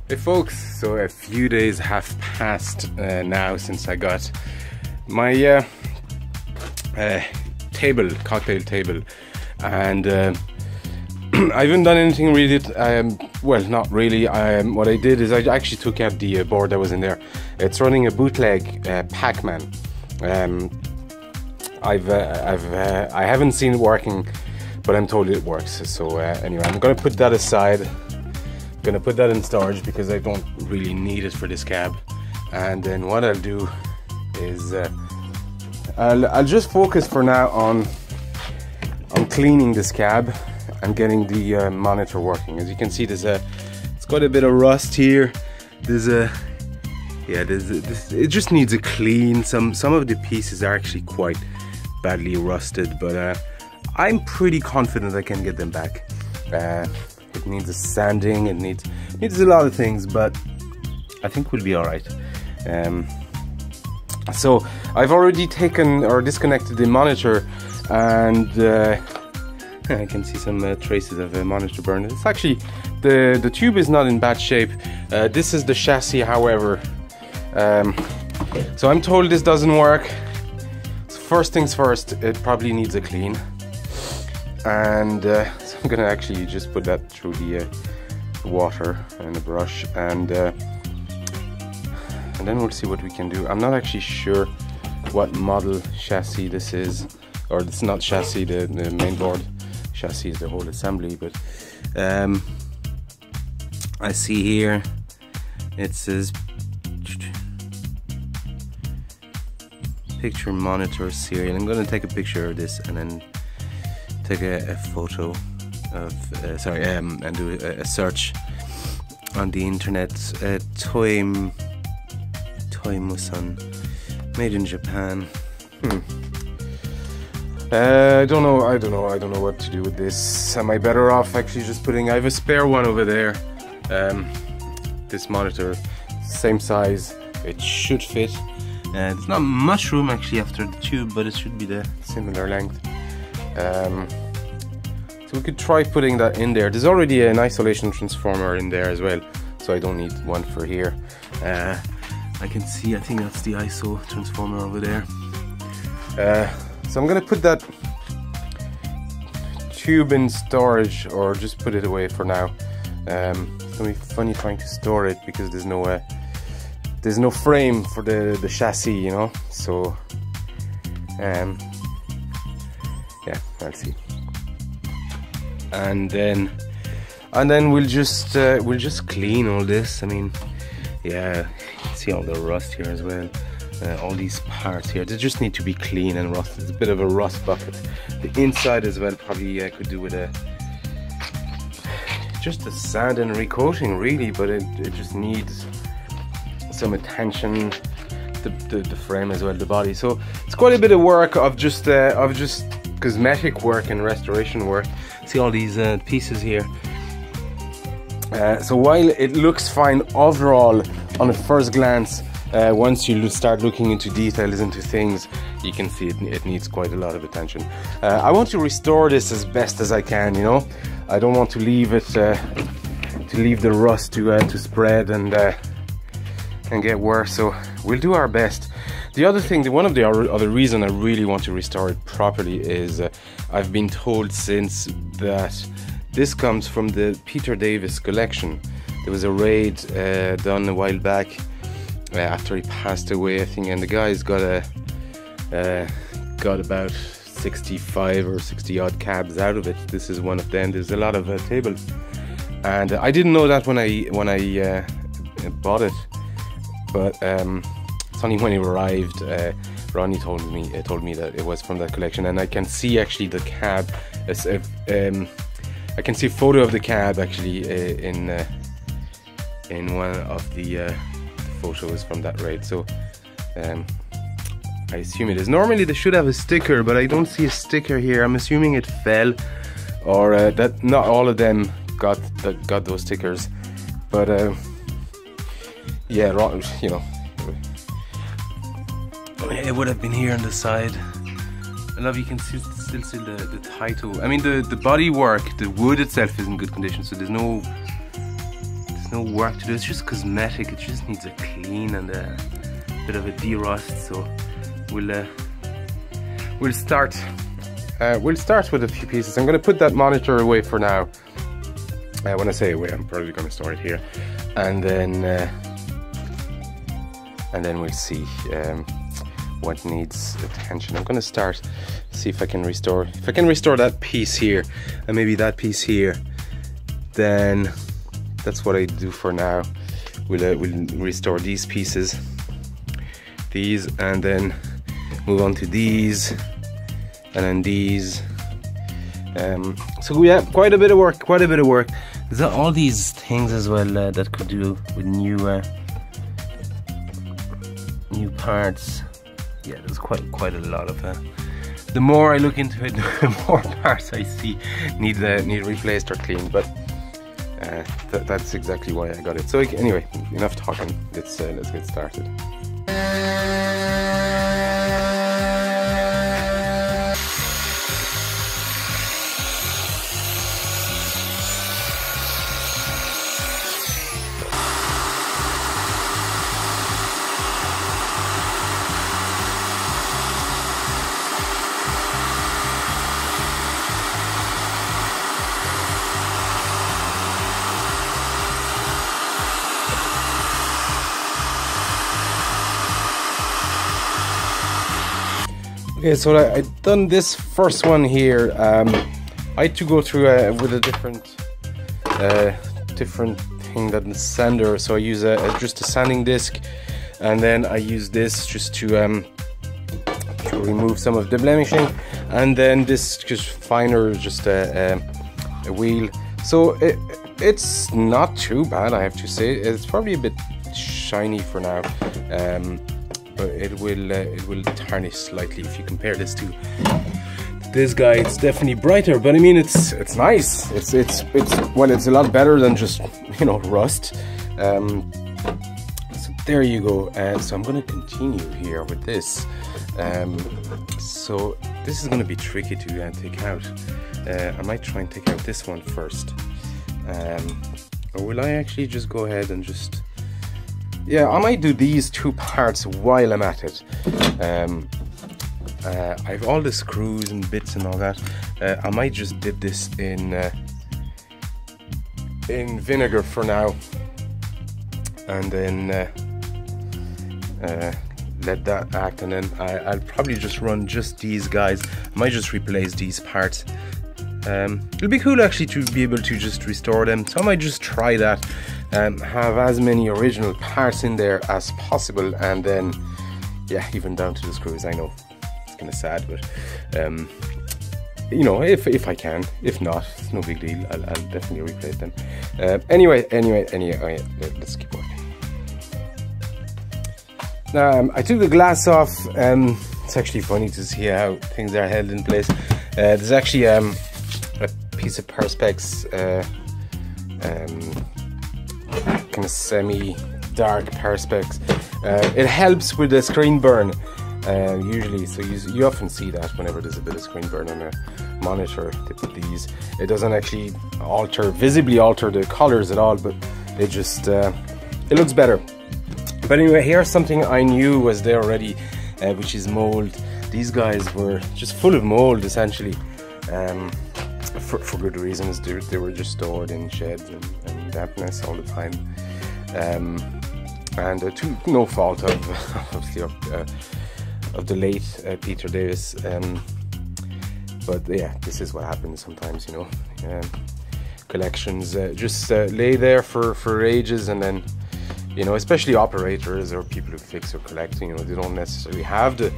Hey folks, so a few days have passed now since I got my cocktail table, and I haven't done anything with it. Well, not really. What I did is I actually took out the board that was in there. It's running a bootleg Pac-Man. I haven't seen it working, but I'm told it works. So anyway, I'm gonna put that aside. Gonna put that in storage because I don't really need it for this cab. And then what I'll do is I'll just focus for now on cleaning this cab and getting the monitor working. As you can see, it's got a bit of rust here. It just needs a clean. Some of the pieces are actually quite badly rusted, but I'm pretty confident I can get them back. It needs a sanding, it needs a lot of things, but I think we'll be alright. So I've already taken or disconnected the monitor, and I can see some traces of a monitor burn. It's actually, the tube is not in bad shape. This is the chassis, however. So I'm told this doesn't work. So first things first, it probably needs a clean. And so I'm gonna actually just put that through the water and a brush, and then we'll see what we can do. I'm not actually sure what model chassis this is, or it's not chassis, the main board chassis is the whole assembly, but I see here it says picture monitor serial. I'm gonna take a picture of this and then take a photo of and do a search on the internet. Toy Musan, made in Japan. I don't know what to do with this. Am I better off actually just putting? I have a spare one over there. This monitor, same size, it should fit. It's not much room actually after the tube, but it should be the similar length. So we could try putting that in there. There's already an isolation transformer in there as well, so I don't need one for here. I can see, I think that's the ISO transformer over there. So I'm gonna put that tube in storage, or just put it away for now. It's gonna be funny trying to store it because there's no frame for the chassis, you know. So yeah, I'll see. And then we'll just clean all this. I mean, yeah, you can see all the rust here as well. All these parts here, they just need to be clean and rusted. It's a bit of a rust bucket. The inside as well probably could do with just a sand and recoating really, but it just needs some attention. The frame as well, the body. So it's quite a bit of work of just cosmetic work and restoration work. See all these pieces here. So while it looks fine overall on a first glance, once you start looking into details, into things, you can see it needs quite a lot of attention. I want to restore this as best as I can, you know. I don't want to leave it leave the rust to spread and get worse, so we'll do our best. The other thing, one of the other reason I really want to restore it properly is I've been told since that this comes from the Peter Davis collection. There was a raid done a while back after he passed away, I think, and the guy's got about 65 or 60 odd cabs out of it. This is one of them. There's a lot of tables, and I didn't know that when I bought it, but it's only when it arrived, Ronnie told me that it was from that collection. And I can see actually the cab, I can see a photo of the cab actually in one of the photos from that raid. So I assume it is. Normally they should have a sticker, but I don't see a sticker here. I'm assuming it fell, or that not all of them got those stickers. But yeah, you know, it would have been here on the side. I love, you can still see the Taito. I mean, the body work, the wood itself is in good condition, so there's no no work to do. It's just cosmetic. It just needs a clean and a bit of a de-rust. So we'll start with a few pieces. I'm going to put that monitor away for now. When I say away, I'm probably going to store it here, and then we'll see what needs attention. I'm going to see if I can restore that piece here and maybe that piece here. Then that's what I do for now. We'll restore these pieces, and then move on to these, and then these. So yeah, quite a bit of work. There's all these things as well that could do with new parts. Yeah, there's quite a lot of the more I look into it, the more parts I see need replaced or cleaned. But that's exactly why I got it. So anyway, enough talking. Let's get started. Okay, so I've done this first one here. I had to go through with a different thing than the sander. So I use just a sanding disc, and then I use this just to remove some of the blemishing, and then this just finer, just a wheel. So it's not too bad, I have to say. It's probably a bit shiny for now. But it will tarnish slightly if you compare this to this guy. It's definitely brighter, but I mean it's nice. It's well, it's a lot better than just, you know, rust. So there you go. So I'm going to continue here with this. So this is going to be tricky to take out. I might try and take out this one first, or will I actually just go ahead and just... Yeah, I might do these two parts while I'm at it. I have all the screws and bits and all that. I might just dip this in vinegar for now, and then let that act, and then I'll probably just run just these guys. I might just replace these parts. It'll be cool actually to be able to just restore them, so I might just try that. Have as many original parts in there as possible, and then yeah, even down to the screws. I know it's kind of sad, but you know, if I can. If not, it's no big deal. I'll definitely replace them. Anyway, let's keep working. Now I took the glass off. It's actually funny to see how things are held in place. There's actually a piece of Perspex, kind of semi-dark Perspex. It helps with the screen burn usually, so you often see that whenever there's a bit of screen burn on a monitor. They put these. It doesn't actually visibly alter the colors at all, but it just it looks better. But anyway, here's something I knew was there already, which is mold. These guys were just full of mold essentially, for good reasons. They were just stored in sheds and dampness all the time, and to no fault of obviously of the late Peter Davis, but yeah, this is what happens sometimes, you know. Collections just lay there for ages, and then, you know, especially operators or people who fix or collect, you know, they don't necessarily have the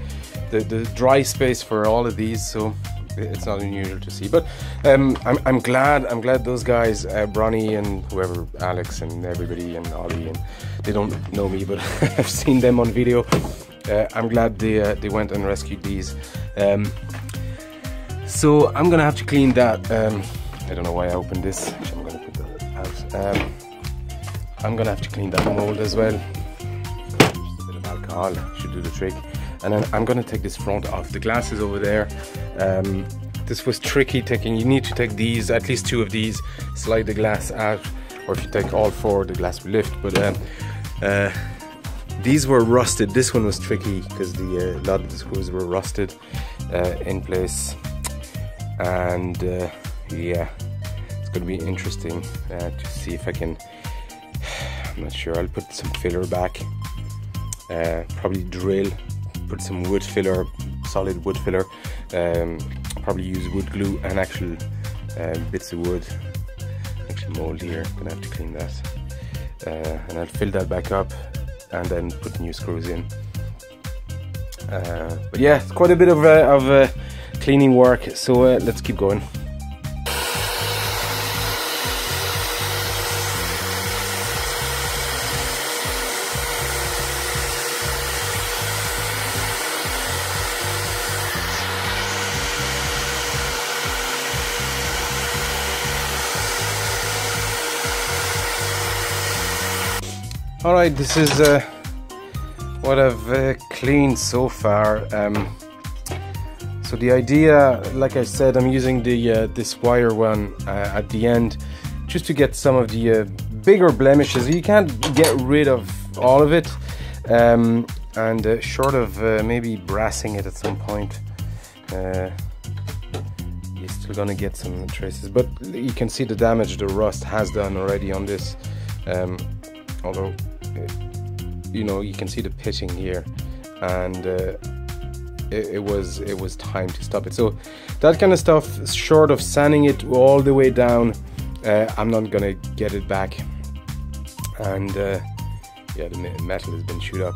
dry space for all of these, so it's not unusual to see. But I'm glad those guys, Bronny and whoever, Alex and everybody and Ollie, and they don't know me, but I've seen them on video. I'm glad they went and rescued these. So I'm gonna have to clean that. I don't know why I opened this. Actually, I'm gonna put that out. I'm gonna have to clean that mold as well. Just a bit of alcohol should do the trick. And then I'm gonna take this front off. The glass is over there. This was tricky taking. You need to take these, at least two of these, slide the glass out or if you take all four, the glass will lift. But these were rusted. This one was tricky because a lot of the screws were rusted in place, and yeah, it's going to be interesting to see if I can. I'm not sure. I'll put some filler back. Probably drill. Put some wood filler, solid wood filler. Probably use wood glue and actual bits of wood. Actually mold here. I'm gonna have to clean that. And I'll fill that back up and then put new screws in. But yeah, it's quite a bit of cleaning work. So let's keep going. Alright, this is what I've cleaned so far. So the idea, like I said, I'm using the this wire one at the end just to get some of the bigger blemishes. You can't get rid of all of it, and short of maybe brassing it at some point, you're still gonna get some traces. But you can see the damage the rust has done already on this. Although you know, you can see the pitching here, and it was time to stop it. So that kind of stuff, short of sanding it all the way down, I'm not gonna get it back. And yeah, the metal has been chewed up.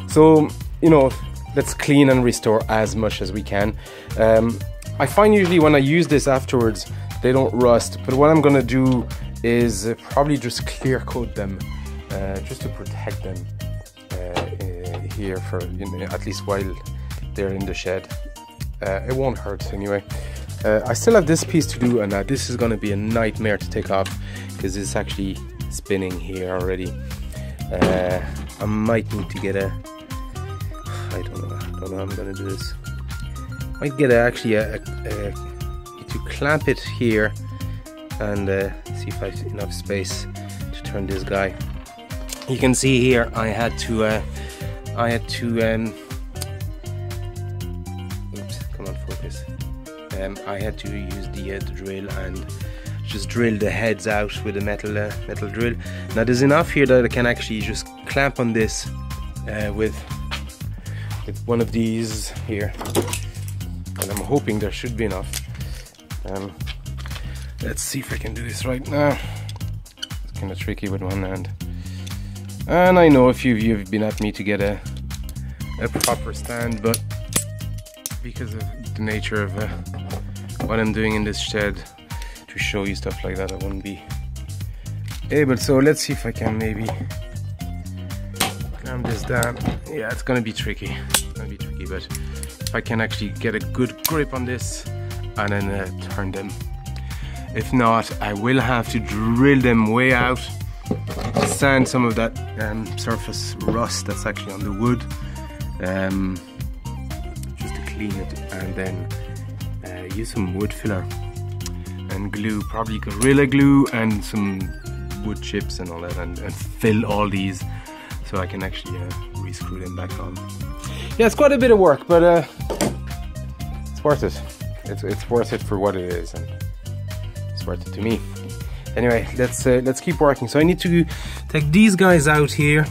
So you know, let's clean and restore as much as we can. I find usually when I use this afterwards, they don't rust. But what I'm gonna do is probably just clear coat them. Just to protect them here for, you know, at least while they're in the shed. It won't hurt anyway. I still have this piece to do, and this is going to be a nightmare to take off because it's actually spinning here already. I might need to get a, I don't know how I'm going to do this. Might get to clamp it here and see if I have enough space to turn this guy. You can see here I had to oops, come on, focus. I had to use the drill and just drill the heads out with a metal drill. Now there's enough here that I can actually just clamp on this with one of these here, and I'm hoping there should be enough. Let's see if I can do this right now. It's kind of tricky with one hand. And I know a few of you have been at me to get a proper stand, but because of the nature of what I'm doing in this shed, to show you stuff like that, I wouldn't be able. So let's see if I can maybe clamp this down. Yeah, it's gonna be tricky. But if I can actually get a good grip on this and then turn them. If not, I will have to drill them way out, sand some of that surface rust that's actually on the wood, just to clean it, and then use some wood filler and glue, probably Gorilla Glue and some wood chips and all that, and fill all these so I can actually re-screw them back on. Yeah, it's quite a bit of work, but it's worth it. It's worth it for what it is, and it's worth it to me. Anyway, let's keep working. So I need to take these guys out here,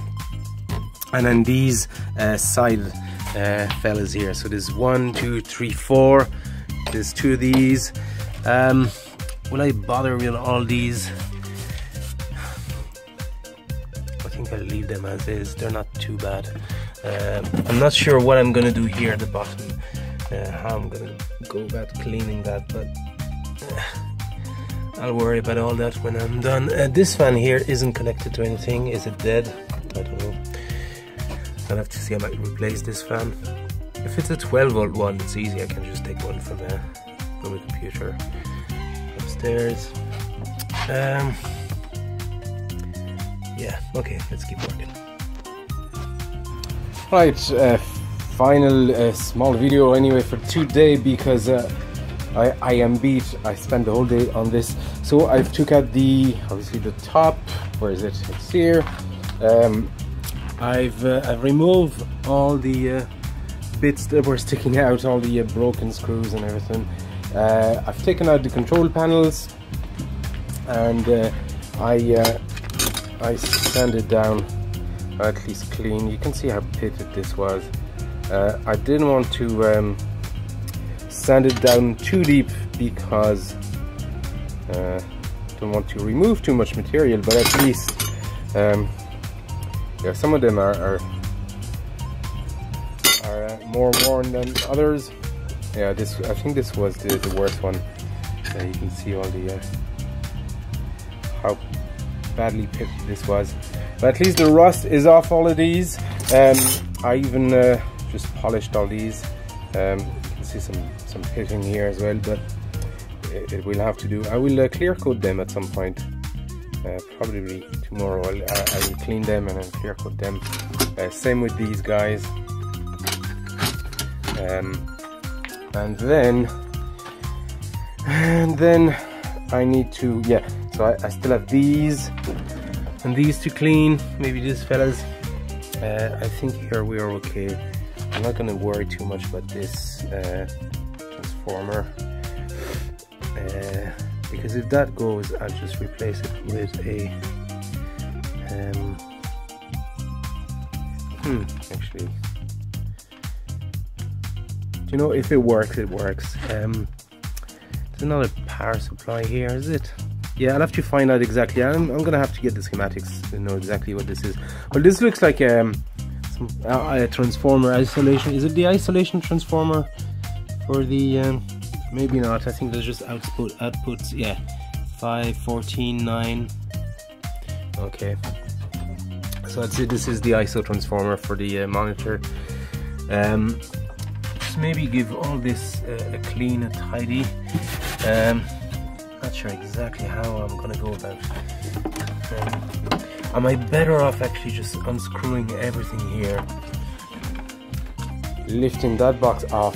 and then these side fellas here. So there's 1, 2, 3, 4. There's 2 of these. Will I bother with all these? I think I'll leave them as is. They're not too bad. I'm not sure what I'm gonna do here at the bottom. How I'm gonna go about cleaning that, but I'll worry about all that when I'm done. This fan here isn't connected to anything. Is it dead? I don't know. I'll have to see. I might replace this fan. If it's a 12-volt one, it's easy. I can just take one from the computer upstairs. Yeah, okay, let's keep working. Right, final small video anyway for today, because I am beat. I spent the whole day on this. So I've took out the, obviously the top. Where is it? It's here. I've removed all the bits that were sticking out, all the broken screws and everything. I've taken out the control panels, and I sanded down, at least clean. You can see how pitted this was. I didn't want to sand it down too deep because don't want to remove too much material, but at least yeah, some of them are more worn than others. Yeah, this, I think this was the worst one. You can see all the how badly pitted this was, but at least the rust is off all of these. I even just polished all these. You can see some pitting here as well, but it will have to do. I will clear coat them at some point. Probably tomorrow. I will clean them and then clear coat them. Same with these guys. And then I need to, yeah, so I still have these and these to clean. Maybe these fellas. I think here we are okay. I'm not going to worry too much about this transformer, because if that goes, I'll just replace it with a actually, you know, if it works, it works. There's another power supply here, is it? Yeah, I'll have to find out exactly. I'm gonna have to get the schematics to know exactly what this is. Well, this looks like a transformer isolation. Is it the isolation transformer for the? Maybe not. I think there's just outputs. Yeah, 5, 14, 9. Okay. So I'd say this is the ISO transformer for the monitor. Just maybe give all this a clean, a tidy. Not sure exactly how I'm gonna go about it. Am I better off actually just unscrewing everything here, lifting that box off,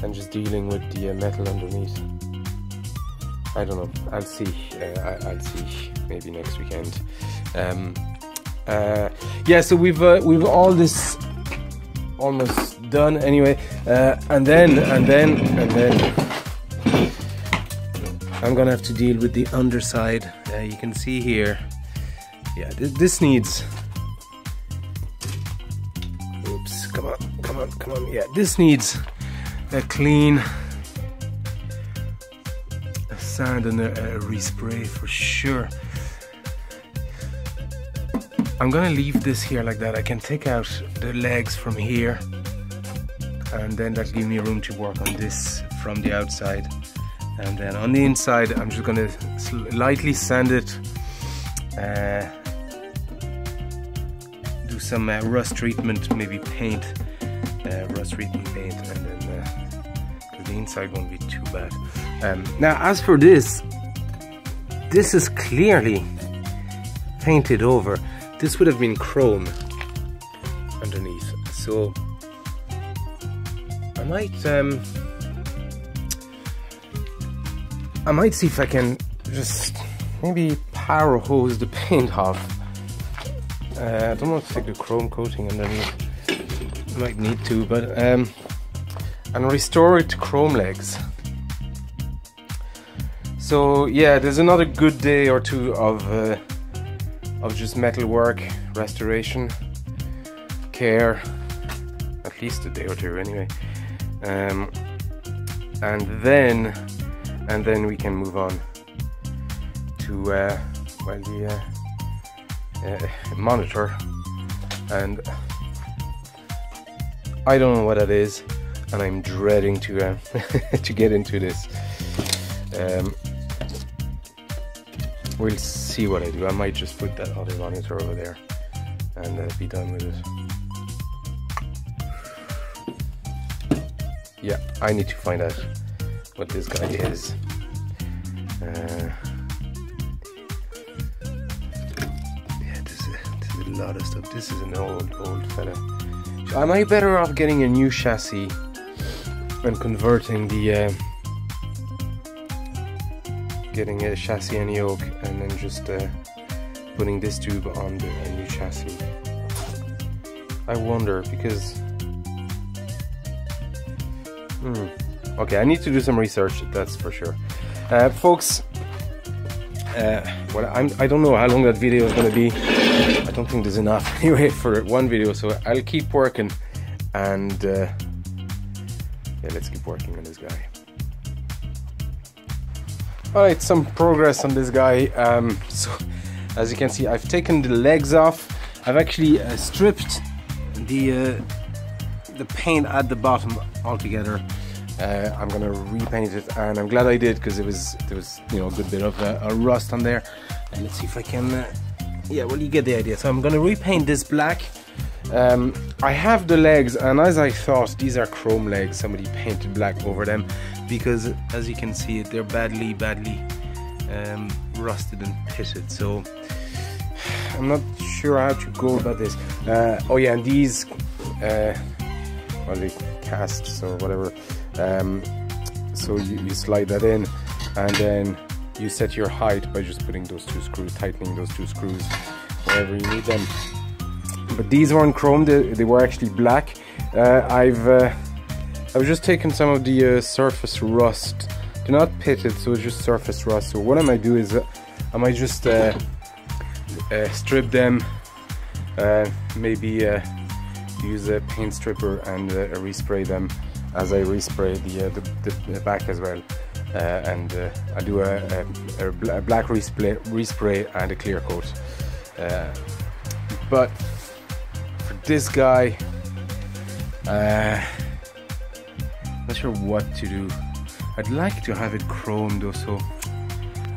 and just dealing with the metal underneath? I don't know. I'll see. I'll see. Maybe next weekend. Yeah. So we've all this almost done anyway, and then I'm gonna have to deal with the underside. You can see here. Yeah, this needs. Oops! Come on! Yeah, this needs a clean, a sand and a respray for sure. I'm gonna leave this here like that. I can take out the legs from here, and then that'll give me room to work on this from the outside. And then on the inside, I'm just gonna lightly sand it, do some rust treatment, maybe paint, rust treatment paint, and then the inside won't be too bad. Now, as for this is clearly painted over. This would have been chrome underneath, so I might see if I can just maybe power hose the paint off. I don't want to take the chrome coating underneath. Might need to, but and restore it to chrome legs. So yeah, there's another good day or two of just metal work, restoration, care, at least a day or two anyway, and then we can move on to well, the monitor, and I don't know what that is, and I'm dreading to to get into this. We'll see what I do. I might just put that other monitor over there and be done with it. Yeah, I need to find out what this guy is. Yeah, this is a lot of stuff. This is an old fella. Am I better off getting a new chassis and converting the getting a chassis and yoke, and then just putting this tube on the new chassis. I wonder, because okay, I need to do some research, that's for sure. Folks, well, I don't know how long that video is going to be. I don't think there's enough anyway for one video, so I'll keep working, and yeah, let's keep working on this guy. Alright, some progress on this guy. So as you can see, I've taken the legs off. I've actually stripped the paint at the bottom altogether. I'm gonna repaint it, and I'm glad I did, because there was you know, a good bit of a rust on there. And let's see if I can yeah, well, you get the idea. So I'm gonna repaint this black. I have the legs, and as I thought, these are chrome legs. Somebody painted black over them, because as you can see, they're badly rusted and pitted. So I'm not sure how to go about this. Oh yeah, and these well, they casts or whatever. So you slide that in, and then you set your height by just putting those two screws, tightening those two screws wherever you need them. But these weren't chrome; they were actually black. I've just taken some of the surface rust. They're not pitted, so it's just surface rust. So what I might do is I might just strip them, maybe use a paint stripper and respray them as I respray the back as well. And I do a black respray and a clear coat. But for this guy, not sure what to do. I'd like to have it chromed though, so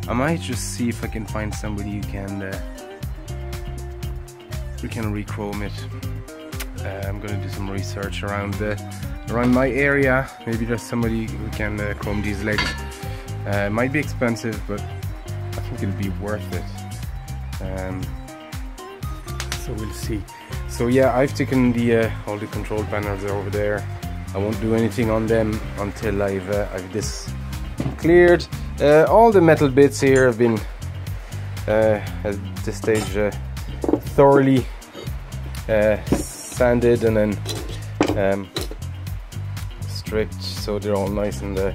I might just see if I can find somebody who can re-chrome it. I'm gonna do some research around my area. Maybe there's somebody who can chrome these legs. It might be expensive, but I think it'll be worth it. So we'll see. So yeah, I've taken all the control panels over there. I won't do anything on them until I've this cleared. All the metal bits here have been at this stage thoroughly sanded and then stripped, so they're all nice and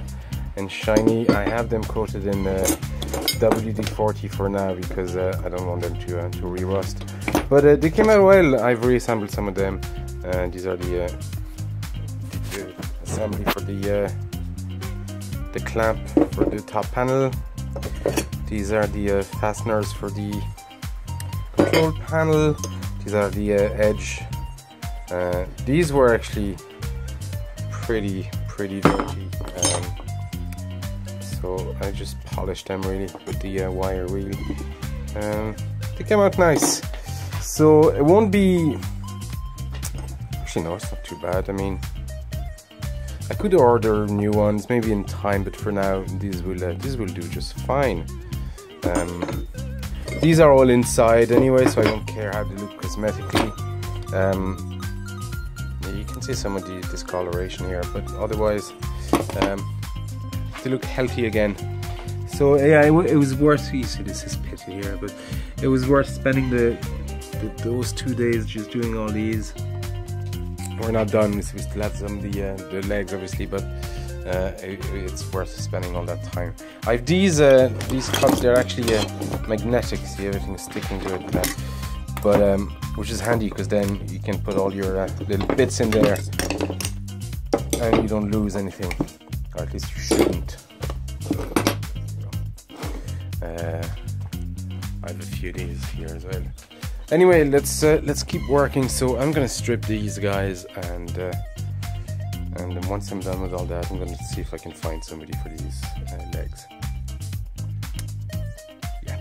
shiny. I have them coated in WD-40 for now, because I don't want them to re-rust. But they came out well. I've reassembled some of them. These are the assembly for the clamp for the top panel. These are the fasteners for the control panel. These are the edge. These were actually pretty dirty, so I just polished them really with the wire wheel. They came out nice, so it won't be, actually no, it's not too bad. I mean, I could order new ones maybe in time, but for now these will do just fine. These are all inside anyway, so I don't care how they look cosmetically. You can see some of the discoloration here, but otherwise they look healthy again. So yeah, it was worth, you see this is pitty here, but it was worth spending those 2 days just doing all these. We're not done, we still have some of the legs obviously, but it's worth spending all that time. I've these cuts, they're actually magnetic, see everything's sticking to it, but which is handy, because then you can put all your little bits in there and you don't lose anything, or at least you shouldn't. I have a few of these here as well. Anyway, let's keep working. So I'm gonna strip these guys, and then once I'm done with all that, I'm gonna see if I can find somebody for these legs. Yeah.